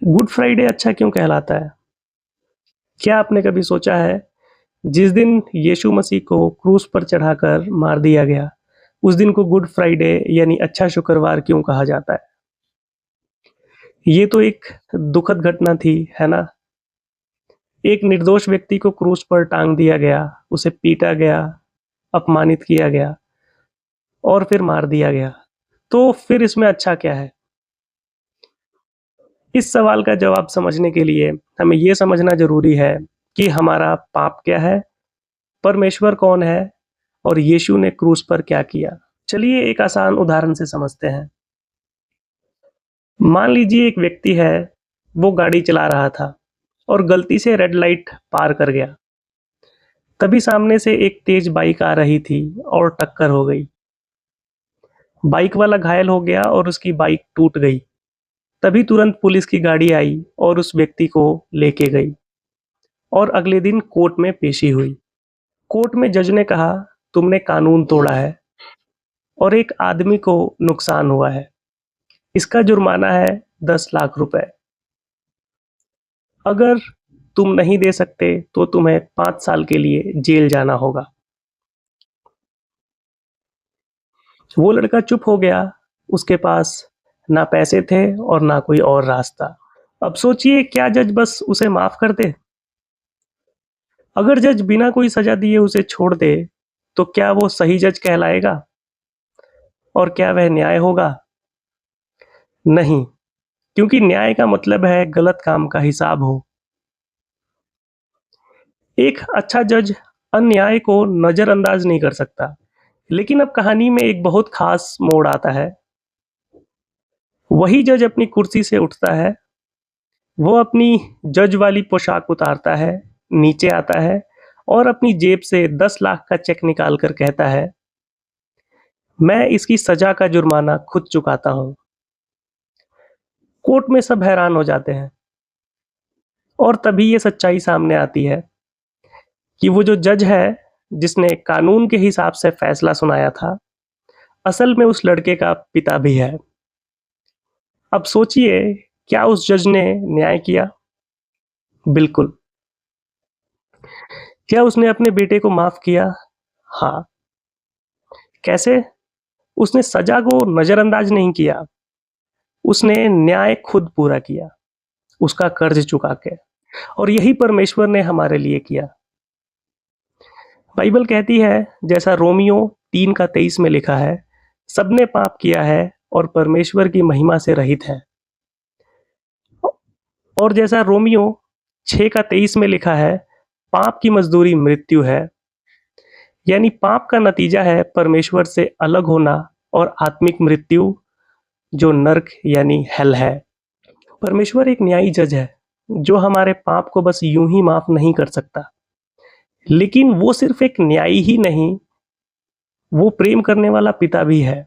Good Friday अच्छा क्यों कहलाता है? क्या आपने कभी सोचा है, जिस दिन यीशु मसीह को क्रूस पर चढ़ाकर मार दिया गया, उस दिन को गुड फ्राइडे यानी अच्छा शुक्रवार क्यों कहा जाता है? ये तो एक दुखद घटना थी, है ना? एक निर्दोष व्यक्ति को क्रूस पर टांग दिया गया, उसे पीटा गया, अपमानित किया गया और फिर मार दिया गया। तो फिर इसमें अच्छा क्या है? इस सवाल का जवाब समझने के लिए हमें ये समझना ज़रूरी है कि हमारा पाप क्या है, परमेश्वर कौन है और यीशु ने क्रूस पर क्या किया। चलिए एक आसान उदाहरण से समझते हैं। मान लीजिए एक व्यक्ति है, वो गाड़ी चला रहा था और गलती से रेड लाइट पार कर गया। तभी सामने से एक तेज बाइक आ रही थी और टक्कर हो गई। बाइक वाला घायल हो गया और उसकी बाइक टूट गई। तभी तुरंत पुलिस की गाड़ी आई और उस व्यक्ति को लेके गई और अगले दिन कोर्ट में पेशी हुई। कोर्ट में जज ने कहा, तुमने कानून तोड़ा है और एक आदमी को नुकसान हुआ है। इसका जुर्माना है 10 लाख रुपए। अगर तुम नहीं दे सकते तो तुम्हें 5 साल के लिए जेल जाना होगा। वो लड़का चुप हो गया। उसके पास ना पैसे थे और ना कोई और रास्ता। अब सोचिए, क्या जज बस उसे माफ कर दे? अगर जज बिना कोई सजा दिए उसे छोड़ दे, तो क्या वो सही जज कहलाएगा? और क्या वह न्याय होगा? नहीं, क्योंकि न्याय का मतलब है गलत काम का हिसाब हो। एक अच्छा जज अन्याय को नजरअंदाज नहीं कर सकता। लेकिन अब कहानी में एक बहुत खास मोड़ आता है। वही जज अपनी कुर्सी से उठता है। वो अपनी जज वाली पोशाक उतारता है, नीचे आता है और अपनी जेब से 10 लाख का चेक निकाल कर कहता है, मैं इसकी सजा का जुर्माना खुद चुकाता हूँ। कोर्ट में सब हैरान हो जाते हैं और तभी ये सच्चाई सामने आती है कि वो जो जज है, जिसने कानून के हिसाब से फैसला सुनाया था, असल में उस लड़के का पिता भी है। अब सोचिए, क्या उस जज ने न्याय किया? बिल्कुल। क्या उसने अपने बेटे को माफ किया? हाँ। कैसे? उसने सजा को नजरअंदाज नहीं किया। उसने न्याय खुद पूरा किया, उसका कर्ज चुका के। और यही परमेश्वर ने हमारे लिए किया। बाइबल कहती है, जैसा रोमियो 3:23 में लिखा है, सबने पाप किया है और परमेश्वर की महिमा से रहित है। और जैसा रोमियो 6:23 में लिखा है, पाप की मजदूरी मृत्यु है। यानी पाप का नतीजा है परमेश्वर से अलग होना और आत्मिक मृत्यु, जो नर्क यानी हेल है। परमेश्वर एक न्यायी जज है, जो हमारे पाप को बस यूं ही माफ नहीं कर सकता। लेकिन वो सिर्फ एक न्यायी ही नहीं, वो प्रेम करने वाला पिता भी है।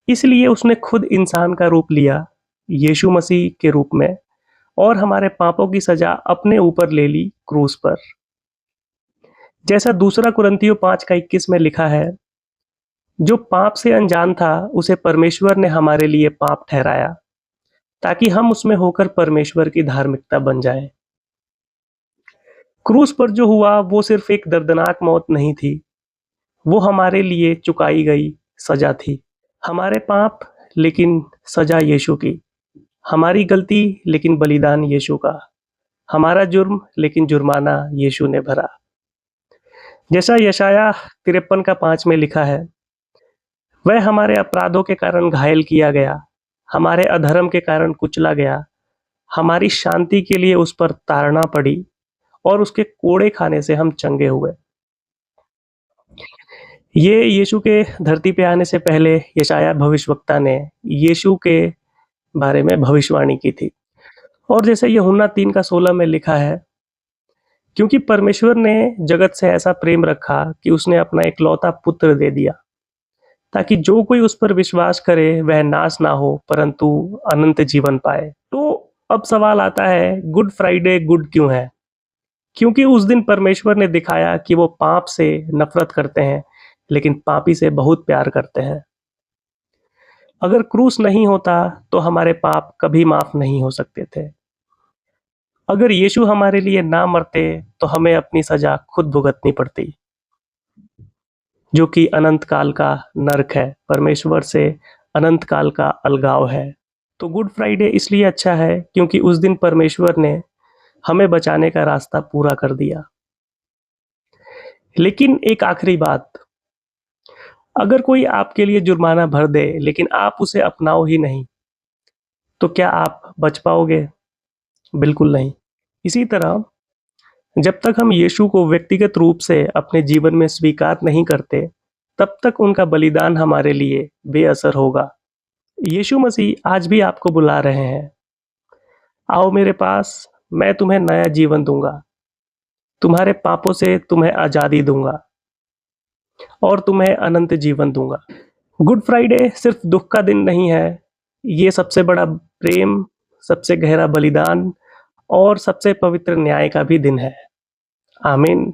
इसलिए उसने खुद इंसान का रूप लिया, यीशु मसीह के रूप में, और हमारे पापों की सजा अपने ऊपर ले ली क्रूस पर। जैसा दूसरा कुरिन्थियों 5:21 में लिखा है, जो पाप से अनजान था उसे परमेश्वर ने हमारे लिए पाप ठहराया, ताकि हम उसमें होकर परमेश्वर की धार्मिकता बन जाएं। क्रूस पर जो हुआ वो सिर्फ एक दर्दनाक मौत नहीं थी, वो हमारे लिए चुकाई गई सजा थी। हमारे पाप, लेकिन सजा यीशु की। हमारी गलती, लेकिन बलिदान यीशु का। हमारा जुर्म, लेकिन जुर्माना यीशु ने भरा। जैसा यशाया 53:5 में लिखा है, वह हमारे अपराधों के कारण घायल किया गया, हमारे अधर्म के कारण कुचला गया। हमारी शांति के लिए उस पर ताड़ना पड़ी और उसके कोड़े खाने से हम चंगे हुए। ये यीशु के धरती पे आने से पहले यशाया भविष्यवक्ता ने यीशु के बारे में भविष्यवाणी की थी। और जैसे यूहन्ना 3:16 में लिखा है, क्योंकि परमेश्वर ने जगत से ऐसा प्रेम रखा कि उसने अपना इकलौता पुत्र दे दिया, ताकि जो कोई उस पर विश्वास करे वह नाश ना हो परंतु अनंत जीवन पाए। तो अब सवाल आता है, गुड फ्राइडे गुड क्यों है? क्योंकि उस दिन परमेश्वर ने दिखाया कि वो पाप से नफरत करते हैं, लेकिन पापी से बहुत प्यार करते हैं। अगर क्रूस नहीं होता तो हमारे पाप कभी माफ नहीं हो सकते थे। अगर यीशु हमारे लिए ना मरते तो हमें अपनी सजा खुद भुगतनी पड़ती, जो कि अनंत काल का नरक है, परमेश्वर से अनंत काल का अलगाव है। तो गुड फ्राइडे इसलिए अच्छा है क्योंकि उस दिन परमेश्वर ने हमें बचाने का रास्ता पूरा कर दिया। लेकिन एक आखिरी बात, अगर कोई आपके लिए जुर्माना भर दे लेकिन आप उसे अपनाओ ही नहीं, तो क्या आप बच पाओगे? बिल्कुल नहीं। इसी तरह जब तक हम यीशु को व्यक्तिगत रूप से अपने जीवन में स्वीकार नहीं करते, तब तक उनका बलिदान हमारे लिए बेअसर होगा। यीशु मसीह आज भी आपको बुला रहे हैं, आओ मेरे पास, मैं तुम्हें नया जीवन दूंगा, तुम्हारे पापों से तुम्हें आजादी दूंगा और तुम्हें अनंत जीवन दूंगा। गुड फ्राइडे सिर्फ दुख का दिन नहीं है, ये सबसे बड़ा प्रेम, सबसे गहरा बलिदान और सबसे पवित्र न्याय का भी दिन है। आमीन।